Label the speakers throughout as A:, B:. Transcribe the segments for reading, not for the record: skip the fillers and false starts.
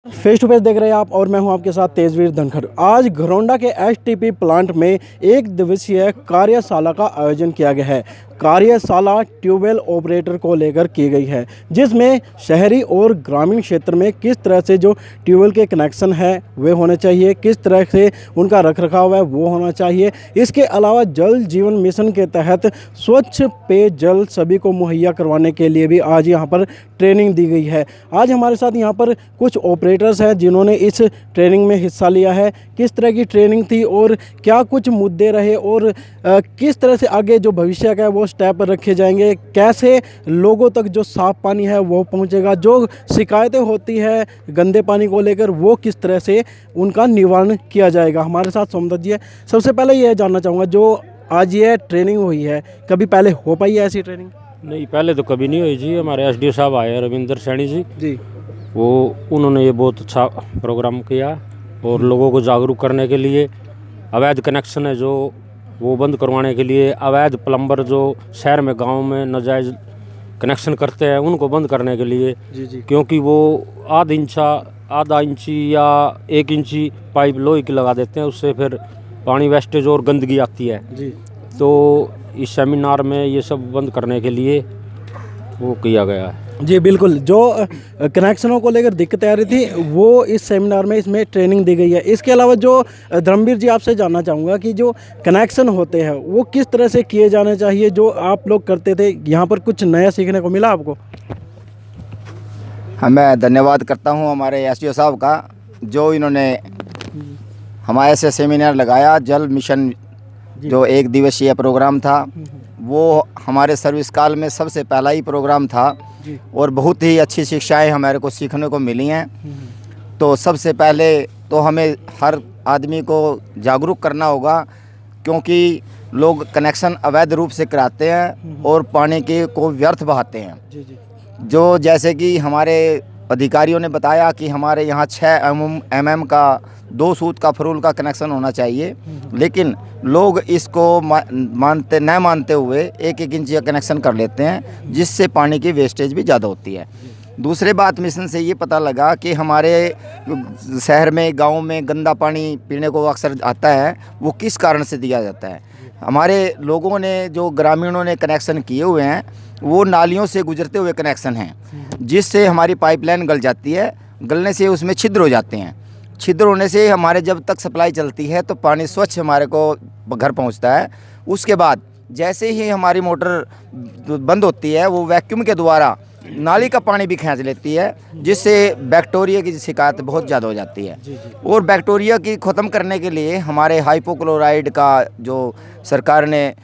A: Face to face देख रहे हैं आप और मैं हूं आपके साथ तेजवीर धनखड़। आज घरौंडा के एसटीपी प्लांट में एक दिवसीय कार्यशाला का आयोजन किया गया है। कार्यशाला ट्यूबवेल ऑपरेटर को लेकर की गई है, जिसमें शहरी और ग्रामीण क्षेत्र में किस तरह से जो ट्यूबवेल के कनेक्शन है वे होने चाहिए, किस तरह से उनका रखरखाव है वो होना चाहिए। इसके अलावा जल जीवन मिशन के तहत स्वच्छ पेयजल सभी को मुहैया करवाने के लिए भी आज यहाँ पर ट्रेनिंग दी गई है। आज हमारे साथ यहाँ पर कुछ ऑपरेटर्स हैं जिन्होंने इस ट्रेनिंग में हिस्सा लिया है। किस तरह की ट्रेनिंग थी और क्या कुछ मुद्दे रहे और किस तरह से आगे जो भविष्य का है वो स्टेप रखे जाएंगे, कैसे लोगों तक जो साफ़ पानी है वो पहुंचेगा, जो शिकायतें होती है गंदे पानी को लेकर वो किस तरह से उनका निवारण किया जाएगा। हमारे साथ सोमदत्त जी है। सबसे पहले ये जानना चाहूँगा, जो आज ये ट्रेनिंग हुई है कभी पहले हो पाई है ऐसी ट्रेनिंग?
B: नहीं, पहले तो कभी नहीं हुई जी। हमारे एसडीओ साहब आए रविंदर सैनी जी, वो उन्होंने ये बहुत अच्छा प्रोग्राम किया और लोगों को जागरूक करने के लिए अवैध कनेक्शन है जो वो बंद करवाने के लिए, अवैध प्लम्बर जो शहर में गांव में नाजायज़ कनेक्शन करते हैं उनको बंद करने के लिए। जी। क्योंकि वो आधा इंची या 1 इंची पाइप लोहे की लगा देते हैं, उससे फिर पानी वेस्टेज और गंदगी आती है जी। तो इस सेमिनार में ये सब बंद करने के लिए वो किया गया है
A: जी। बिल्कुल, जो कनेक्शनों को लेकर दिक्कतें आ रही थी वो इस सेमिनार में इसमें ट्रेनिंग दी गई है। इसके अलावा जो धर्मवीर जी आपसे जानना चाहूँगा कि जो कनेक्शन होते हैं वो किस तरह से किए जाने चाहिए, जो आप लोग करते थे, यहाँ पर कुछ नया सीखने को मिला आपको?
C: हाँ, मैं धन्यवाद करता हूँ हमारे एसडीओ साहब का, जो इन्होंने हमारे से सेमिनार लगाया। जल मिशन जो 1 दिवसीय प्रोग्राम था वो हमारे सर्विस काल में सबसे पहला ही प्रोग्राम था और बहुत ही अच्छी शिक्षाएं हमारे को सीखने को मिली हैं। तो सबसे पहले तो हमें हर आदमी को जागरूक करना होगा, क्योंकि लोग कनेक्शन अवैध रूप से कराते हैं और पानी के को व्यर्थ बहाते हैं। जो जैसे कि हमारे अधिकारियों ने बताया कि हमारे यहाँ 6 mm का 2 सूत का फरूल का कनेक्शन होना चाहिए, लेकिन लोग इसको न मानते हुए 1-1 इंच का कनेक्शन कर लेते हैं, जिससे पानी की वेस्टेज भी ज़्यादा होती है। दूसरी बात, मिशन से ये पता लगा कि हमारे शहर में गांव में गंदा पानी पीने को अक्सर आता है, वो किस कारण से दिया जाता है। हमारे लोगों ने, जो ग्रामीणों ने कनेक्शन किए हुए हैं, वो नालियों से गुजरते हुए कनेक्शन हैं, जिससे हमारी पाइपलाइन गल जाती है। गलने से उसमें छिद्र हो जाते हैं। छिद्र होने से हमारे जब तक सप्लाई चलती है तो पानी स्वच्छ हमारे को घर पहुंचता है। उसके बाद जैसे ही हमारी मोटर बंद होती है, वो वैक्यूम के द्वारा नाली का पानी भी खींच लेती है, जिससे बैक्टीरिया की शिकायत बहुत ज़्यादा हो जाती है। और बैक्टीरिया की ख़त्म करने के लिए हमारे हाइपोक्लोराइड का जो सरकार ने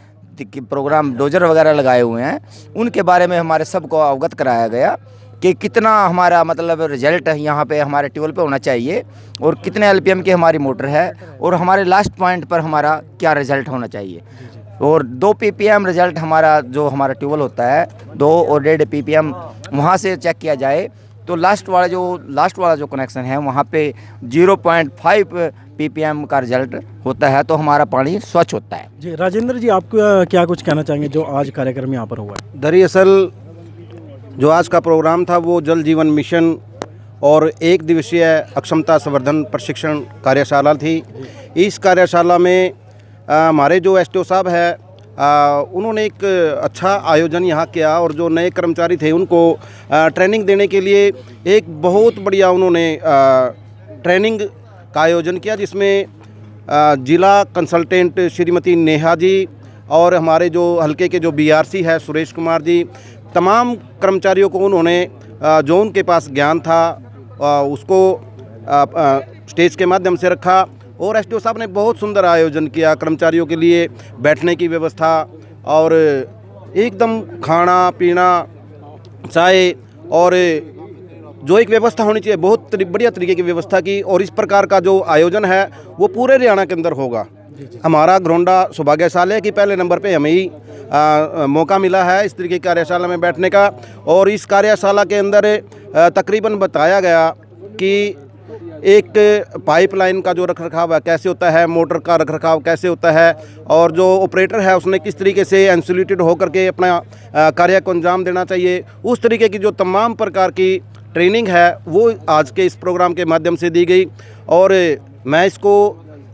C: प्रोग्राम डोजर वगैरह लगाए हुए हैं, उनके बारे में हमारे सबको अवगत कराया गया कि कितना हमारा मतलब रिजल्ट यहाँ पे हमारे ट्यूबवेल पे होना चाहिए और कितने एलपीएम की हमारी मोटर है और हमारे लास्ट पॉइंट पर हमारा क्या रिजल्ट होना चाहिए। और 2 ppm रिजल्ट हमारा जो हमारा ट्यूबवेल होता है, 2 और 1.5 ppm वहाँ से चेक किया जाए तो लास्ट वाला जो कनेक्शन है वहाँ पे 0.5 ppm का रिजल्ट होता है, तो हमारा पानी स्वच्छ होता है
A: जी। राजेंद्र जी, आप क्या कुछ कहना चाहेंगे जो आज कार्यक्रम यहाँ पर हुआ है?
D: दरअसल जो आज का प्रोग्राम था वो जल जीवन मिशन और 1 दिवसीय अक्षमता संवर्धन प्रशिक्षण कार्यशाला थी। इस कार्यशाला में हमारे जो एसडीओ साहब है उन्होंने एक अच्छा आयोजन यहाँ किया और जो नए कर्मचारी थे उनको ट्रेनिंग देने के लिए एक बहुत बढ़िया उन्होंने ट्रेनिंग का आयोजन किया, जिसमें जिला कंसल्टेंट श्रीमती नेहा जी और हमारे जो हल्के के जो बीआरसी है सुरेश कुमार जी, तमाम कर्मचारियों को उन्होंने जो उनके पास ज्ञान था उसको स्टेज के माध्यम से रखा। और एसडीओ साहब ने बहुत सुंदर आयोजन किया, कर्मचारियों के लिए बैठने की व्यवस्था और एकदम खाना पीना चाय और जो एक व्यवस्था होनी चाहिए, बहुत बढ़िया तरीके की व्यवस्था की। और इस प्रकार का जो आयोजन है वो पूरे हरियाणा के अंदर होगा। हमारा घरौंडा सौभाग्यशाली है कि पहले नंबर पे हमें ही मौका मिला है इस तरीके की कार्यशाला में बैठने का। और इस कार्यशाला के अंदर तकरीबन बताया गया कि एक पाइपलाइन का जो रखरखाव है कैसे होता है, मोटर का रखरखाव कैसे होता है, और जो ऑपरेटर है उसने किस तरीके से इंसुलेटेड होकर के अपना कार्य को अंजाम देना चाहिए। उस तरीके की जो तमाम प्रकार की ट्रेनिंग है वो आज के इस प्रोग्राम के माध्यम से दी गई और मैं इसको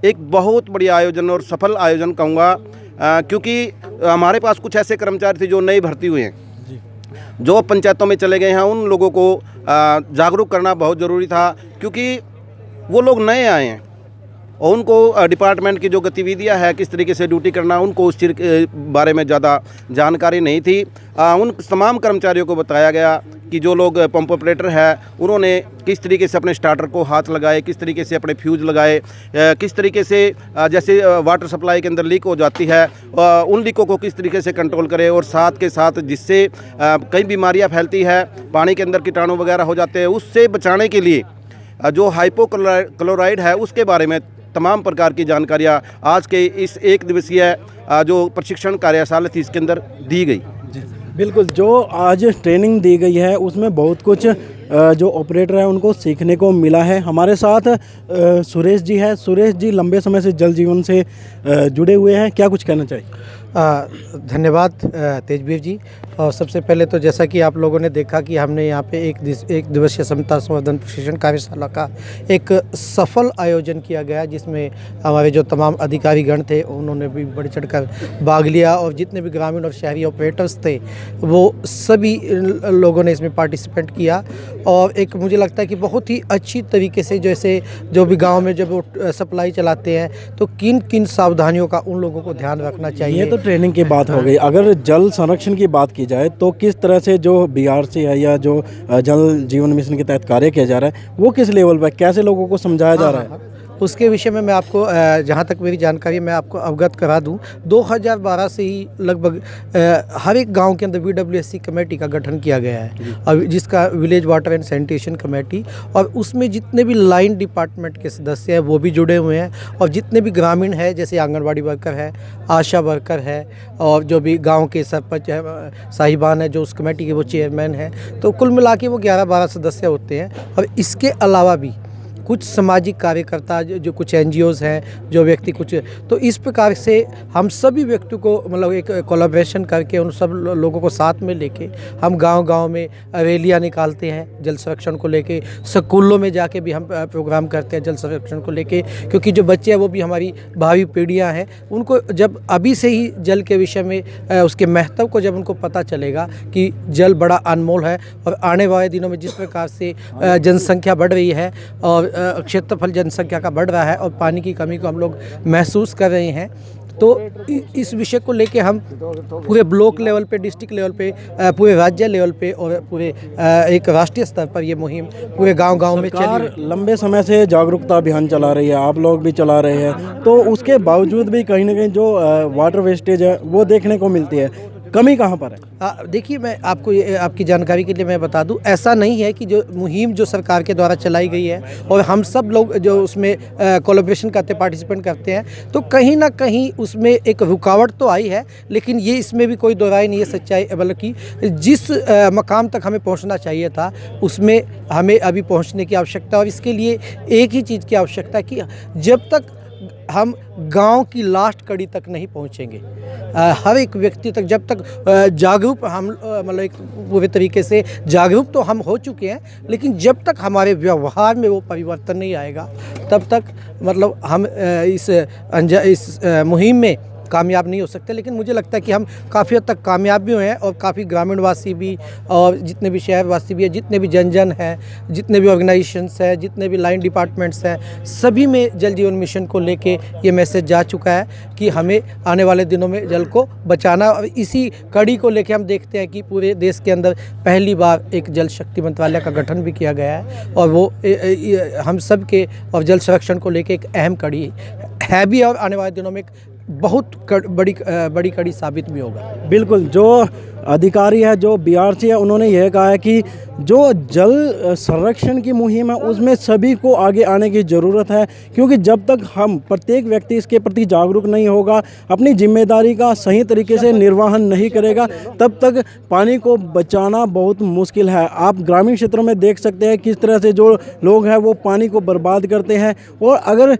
D: एक बहुत बड़ी आयोजन और सफल आयोजन कहूँगा, क्योंकि हमारे पास कुछ ऐसे कर्मचारी थे जो नए भर्ती हुए हैं, जो पंचायतों में चले गए हैं। उन लोगों को जागरूक करना बहुत ज़रूरी था, क्योंकि वो लोग नए आए हैं और उनको डिपार्टमेंट की जो गतिविधियां है, किस तरीके से ड्यूटी करना, उनको उस चीज़ के बारे में ज़्यादा जानकारी नहीं थी। उन तमाम कर्मचारियों को बताया गया कि जो लोग पंप ऑपरेटर है उन्होंने किस तरीके से अपने स्टार्टर को हाथ लगाए, किस तरीके से अपने फ्यूज़ लगाए, किस तरीके से जैसे वाटर सप्लाई के अंदर लीक हो जाती है उन लीकों को किस तरीके से कंट्रोल करें, और साथ के साथ जिससे कई बीमारियाँ फैलती है, पानी के अंदर कीटाणु वगैरह हो जाते हैं, उससे बचाने के लिए जो हाइपोक्लोराइड है उसके बारे में तमाम प्रकार की जानकारियाँ आज के इस एक दिवसीय जो प्रशिक्षण कार्यशाला थी इसके अंदर दी गई।
A: बिल्कुल, जो आज ट्रेनिंग दी गई है उसमें बहुत कुछ जो ऑपरेटर है उनको सीखने को मिला है। हमारे साथ सुरेश जी है। सुरेश जी लंबे समय से जल जीवन से जुड़े हुए हैं, क्या कुछ कहना चाहिए?
E: धन्यवाद तेजवीर जी। और सबसे पहले तो जैसा कि आप लोगों ने देखा कि हमने यहाँ पे एक दिवसीय क्षमता संवर्धन प्रशिक्षण कार्यशाला का एक सफल आयोजन किया गया, जिसमें हमारे जो तमाम अधिकारीगण थे उन्होंने भी बढ़ चढ़कर भाग लिया और जितने भी ग्रामीण और शहरी ऑपरेटर्स थे वो सभी लोगों ने इसमें पार्टिसिपेट किया। और एक मुझे लगता है कि बहुत ही अच्छी तरीके से, जैसे जो भी गाँव में जब वो सप्लाई चलाते हैं तो किन किन सावधानियों का उन लोगों को ध्यान रखना चाहिए।
A: ये तो ट्रेनिंग की बात हो गई। अगर जल संरक्षण की बात की जाए तो किस तरह से जो बीआरसी है या जो जल जीवन मिशन के तहत कार्य किया जा रहा है वो किस लेवल पर, कैसे लोगों को समझाया जा रहा है?
E: उसके विषय में मैं आपको जहाँ तक मेरी जानकारी मैं आपको अवगत करा दूँ, 2012 से ही लगभग हर एक गांव के अंदर BWSC कमेटी का गठन किया गया है, और जिसका village water and sanitation committee, और उसमें जितने भी लाइन डिपार्टमेंट के सदस्य हैं वो भी जुड़े हुए हैं, और जितने भी ग्रामीण हैं जैसे आंगनबाड़ी वर्कर है, आशा वर्कर है, और जो भी गाँव के सरपंच है, साहिबान है जो उस कमेटी के वो चेयरमैन हैं, तो कुल मिला के वो 11-12 सदस्य होते हैं। और इसके अलावा भी कुछ सामाजिक कार्यकर्ता जो कुछ NGOs हैं, जो व्यक्ति कुछ, तो इस प्रकार से हम सभी व्यक्तियों को मतलब एक कोलैबोरेशन करके उन सब लोगों को साथ में लेके हम गांव-गांव में रैलियां निकालते हैं जल संरक्षण को लेके। स्कूलों में जाके भी हम प्रोग्राम करते हैं जल संरक्षण को लेके, क्योंकि जो बच्चे हैं वो भी हमारी भावी पीढ़ियाँ हैं। उनको जब अभी से ही जल के विषय में उसके महत्व को जब उनको पता चलेगा कि जल बड़ा अनमोल है, और आने वाले दिनों में जिस प्रकार से जनसंख्या बढ़ रही है और क्षेत्रफल जनसंख्या का बढ़ रहा है और पानी की कमी को हम लोग महसूस कर रहे हैं, तो इस विषय को लेके हम पूरे ब्लॉक लेवल पे, डिस्ट्रिक्ट लेवल पे, पूरे राज्य लेवल पे और पूरे एक राष्ट्रीय स्तर पर ये मुहिम पूरे गांव-गांव में चली।
A: लंबे समय से जागरूकता अभियान चला रही है, आप लोग भी चला रहे हैं, तो उसके बावजूद भी कहीं ना कहीं जो वाटर वेस्टेज है वो देखने को मिलती है। कमी कहाँ पर है?
E: देखिए, मैं आपको आपकी जानकारी के लिए मैं बता दूं, ऐसा नहीं है कि जो मुहिम जो सरकार के द्वारा चलाई गई है और हम सब लोग जो उसमें कोलैबोरेशन करते, पार्टिसिपेंट करते हैं, तो कहीं ना कहीं उसमें एक रुकावट तो आई है, लेकिन ये इसमें भी कोई दो राय नहीं है, सच्चाई, बल्कि जिस मकाम तक हमें पहुंचना चाहिए था उसमें हमें अभी पहुंचने की आवश्यकता है। और इसके लिए एक ही चीज़ की आवश्यकता है कि जब तक हम गांव की लास्ट कड़ी तक नहीं पहुंचेंगे, हर एक व्यक्ति तक जब तक जागरूक हम मतलब एक पूरे तरीके से जागरूक तो हम हो चुके हैं, लेकिन जब तक हमारे व्यवहार में वो परिवर्तन नहीं आएगा तब तक मतलब हम इस मुहिम में कामयाब नहीं हो सकते। लेकिन मुझे लगता है कि हम काफ़ी हद तक कामयाब भी हुए हैं, और काफ़ी ग्रामीणवासी भी और जितने भी शहरवासी भी हैं, जितने भी जन हैं, जितने भी ऑर्गेनाइजेशंस हैं, जितने भी लाइन डिपार्टमेंट्स हैं, सभी में जल जीवन मिशन को लेके ये मैसेज जा चुका है कि हमें आने वाले दिनों में जल को बचाना। और इसी कड़ी को लेके हम देखते हैं कि पूरे देश के अंदर पहली बार एक जल शक्ति मंत्रालय का गठन भी किया गया है, और वो हम सब के और जल संरक्षण को लेके एक अहम कड़ी है भी, और आने वाले दिनों में एक बहुत बड़ी कड़ी साबित भी होगा।
A: बिल्कुल, जो अधिकारी है, जो बीआरसी है, उन्होंने यह कहा है कि जो जल संरक्षण की मुहिम है उसमें सभी को आगे आने की ज़रूरत है, क्योंकि जब तक हम प्रत्येक व्यक्ति इसके प्रति जागरूक नहीं होगा, अपनी जिम्मेदारी का सही तरीके से निर्वहन नहीं करेगा, तब तक पानी को बचाना बहुत मुश्किल है। आप ग्रामीण क्षेत्रों में देख सकते हैं किस तरह से जो लोग हैं वो पानी को बर्बाद करते हैं, और अगर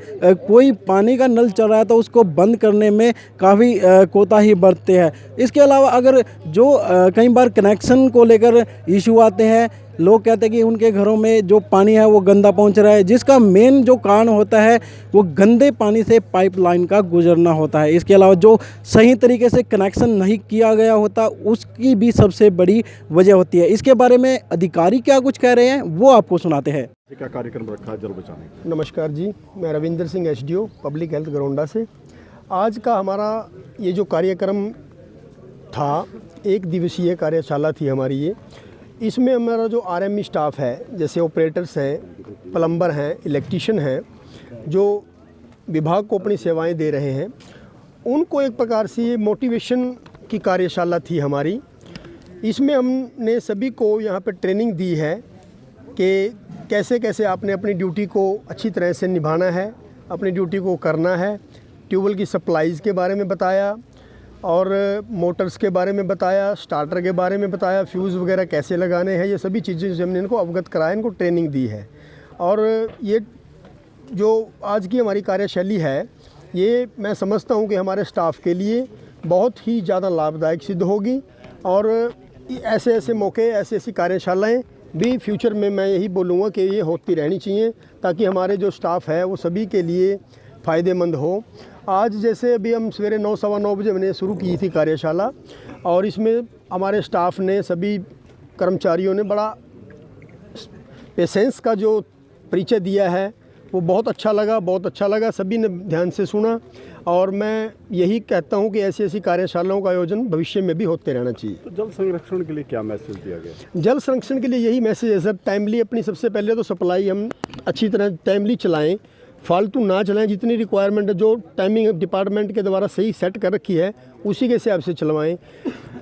A: कोई पानी का नल चल रहा है तो उसको बंद करने में काफ़ी कोताही बरतते हैं। इसके अलावा अगर जो कई बार कनेक्शन को लेकर इशू आते हैं, लोग कहते हैं कि उनके घरों में जो पानी है वो गंदा पहुंच रहा है, जिसका मेन जो कारण होता है वो गंदे पानी से पाइपलाइन का गुजरना होता है। इसके अलावा जो सही तरीके से कनेक्शन नहीं किया गया होता उसकी भी सबसे बड़ी वजह होती है। इसके बारे में अधिकारी क्या कुछ कह रहे हैं वो आपको सुनाते हैं।
F: क्या कार्यक्रम रखा है जल बचाने?
G: नमस्कार जी, मैं Ravinder Singh SDO public health Gharaunda से। आज का हमारा ये जो कार्यक्रम था, एक दिवसीय कार्यशाला थी हमारी ये। इसमें हमारा जो आरएमई स्टाफ है, जैसे ऑपरेटर्स हैं, प्लम्बर हैं, इलेक्ट्रीशियन हैं, जो विभाग को अपनी सेवाएं दे रहे हैं, उनको एक प्रकार से ये मोटिवेशन की कार्यशाला थी हमारी। इसमें हमने सभी को यहाँ पर ट्रेनिंग दी है कि कैसे कैसे आपने अपनी ड्यूटी को अच्छी तरह से निभाना है, अपनी ड्यूटी को करना है। ट्यूबवेल की सप्लाईज़ के बारे में बताया और मोटर्स के बारे में बताया, स्टार्टर के बारे में बताया, फ्यूज़ वगैरह कैसे लगाने हैं, ये सभी चीज़ें जो हमने इनको अवगत कराया, इनको ट्रेनिंग दी है। और ये जो आज की हमारी कार्यशैली है, ये मैं समझता हूँ कि हमारे स्टाफ के लिए बहुत ही ज़्यादा लाभदायक सिद्ध होगी। और ऐसे ऐसे मौके, ऐसी ऐसी कार्यशालाएँ भी फ्यूचर में मैं यही बोलूँगा कि ये होती रहनी चाहिए, ताकि हमारे जो स्टाफ है वो सभी के लिए फ़ायदेमंद हो। आज जैसे अभी हम सवेरे 9 सवा 9 बजे हमने शुरू की थी कार्यशाला, और इसमें हमारे स्टाफ ने, सभी कर्मचारियों ने बड़ा पेशेंस का जो परिचय दिया है वो बहुत अच्छा लगा, सभी ने ध्यान से सुना। और मैं यही कहता हूं कि ऐसी ऐसी कार्यशालाओं का आयोजन भविष्य में भी होते रहना चाहिए।
F: तो जल संरक्षण के लिए क्या मैसेज दिया गया?
G: जल संरक्षण के लिए यही मैसेज है सर, टाइमली अपनी सबसे पहले तो सप्लाई हम अच्छी तरह टाइमली चलाएं, फालतू ना चलाएं। जितनी रिक्वायरमेंट है, जो टाइमिंग डिपार्टमेंट के द्वारा सही सेट कर रखी है, उसी के हिसाब से चलवाएं।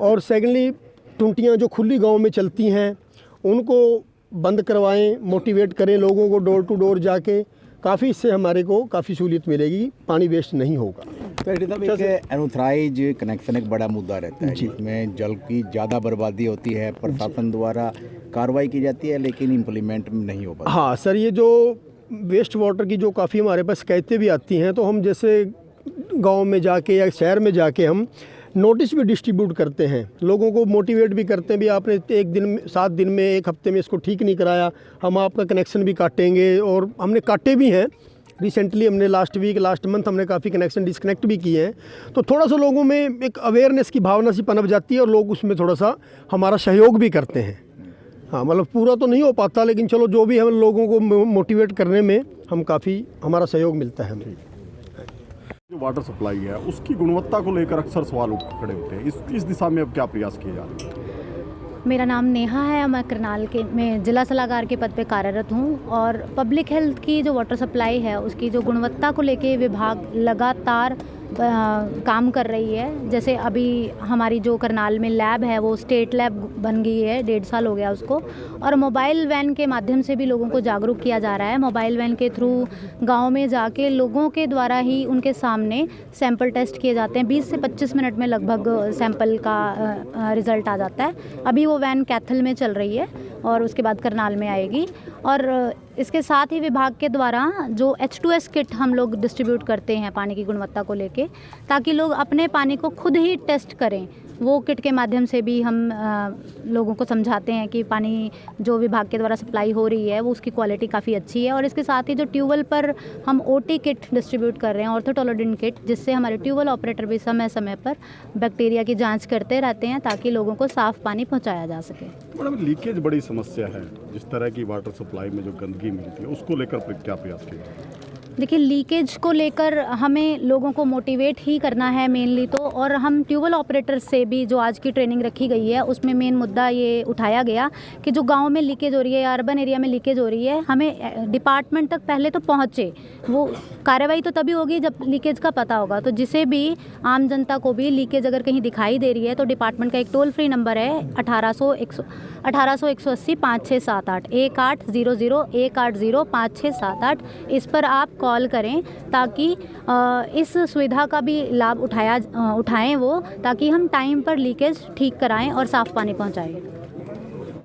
G: और सेकेंडली, टुंटियाँ जो खुली गांव में चलती हैं उनको बंद करवाएं, मोटिवेट करें लोगों को डोर टू डोर जाके। काफ़ी इससे हमारे को काफ़ी सहूलियत मिलेगी, पानी वेस्ट नहीं होगा।
H: अनऑथराइज कनेक्शन एक बड़ा मुद्दा रहता है, जिसमें जल की ज़्यादा बर्बादी होती है, प्रशासन द्वारा कार्रवाई की जाती है लेकिन इम्प्लीमेंट नहीं हो पाता।
G: हाँ सर, ये जो वेस्ट वाटर की जो काफ़ी हमारे पास शिकायतें भी आती हैं, तो हम जैसे गांव में जाके या शहर में जाके हम नोटिस भी डिस्ट्रीब्यूट करते हैं, लोगों को मोटिवेट भी करते हैं भी आपने एक दिन में, 7 दिन में, 1 हफ्ते में इसको ठीक नहीं कराया, हम आपका कनेक्शन भी काटेंगे। और हमने काटे भी हैं रिसेंटली, हमने लास्ट मंथ हमने काफ़ी कनेक्शन डिस्कनेक्ट भी किए हैं। तो थोड़ा सा लोगों में एक अवेयरनेस की भावना सी पनप जाती है और लोग उसमें थोड़ा सा हमारा सहयोग भी करते हैं। हाँ, मतलब पूरा तो नहीं हो पाता, लेकिन चलो जो भी हम लोगों को मोटिवेट करने में हम काफ़ी, हमारा सहयोग मिलता है हमें।
F: जो वाटर सप्लाई है उसकी गुणवत्ता को लेकर अक्सर सवाल खड़े होते हैं, इस दिशा में अब क्या प्रयास किए जा रहे हैं?
I: मेरा नाम नेहा है, मैं करनाल के में जिला सलाहकार के पद पे कार्यरत हूँ। और पब्लिक हेल्थ की जो वाटर सप्लाई है उसकी जो गुणवत्ता को लेके विभाग लगातार काम कर रही है। जैसे अभी हमारी जो करनाल में लैब है वो स्टेट लैब बन गई है, 1.5 साल हो गया उसको। और मोबाइल वैन के माध्यम से भी लोगों को जागरूक किया जा रहा है। मोबाइल वैन के थ्रू गांव में जाके लोगों के द्वारा ही उनके सामने सैंपल टेस्ट किए जाते हैं। 20 से 25 मिनट में लगभग सैंपल का रिज़ल्ट आ जाता है। अभी वो वैन कैथल में चल रही है और उसके बाद करनाल में आएगी। और इसके साथ ही विभाग के द्वारा जो H2S किट हम लोग डिस्ट्रीब्यूट करते हैं पानी की गुणवत्ता को लेके, ताकि लोग अपने पानी को खुद ही टेस्ट करें। वो किट के माध्यम से भी हम लोगों को समझाते हैं कि पानी जो विभाग के द्वारा सप्लाई हो रही है वो उसकी क्वालिटी काफ़ी अच्छी है। और इसके साथ ही जो ट्यूबवेल पर हम OT किट डिस्ट्रीब्यूट कर रहे हैं, ऑर्थोटोलोडिन किट, जिससे हमारे ट्यूबवेल ऑपरेटर भी समय समय पर बैक्टीरिया की जांच करते रहते हैं ताकि लोगों को साफ़ पानी पहुंचाया जा सके।
F: मैडम, लीकेज बड़ी समस्या है, जिस तरह की वाटर सप्लाई में जो गंदगी मिलती है उसको लेकर क्या प्रयास किया?
I: देखिए, लीकेज को लेकर हमें लोगों को मोटिवेट ही करना है मेनली तो। और हम ट्यूबवेल ऑपरेटर से भी जो आज की ट्रेनिंग रखी गई है उसमें मेन मुद्दा ये उठाया गया कि जो गांव में लीकेज हो रही है या अर्बन एरिया में लीकेज हो रही है, हमें डिपार्टमेंट तक पहले तो पहुँचे। वो कार्रवाई तो तभी होगी जब लीकेज का पता होगा। तो जिसे भी आम जनता को भी लीकेज अगर कहीं दिखाई दे रही है तो डिपार्टमेंट का एक टोल फ्री नंबर है 1800-180 5678 1800 180 5678। इस पर आप कॉल करें ताकि इस सुविधा का भी लाभ उठाएं वो, ताकि हम टाइम पर लीकेज ठीक कराएं और साफ़ पानी पहुंचाएं।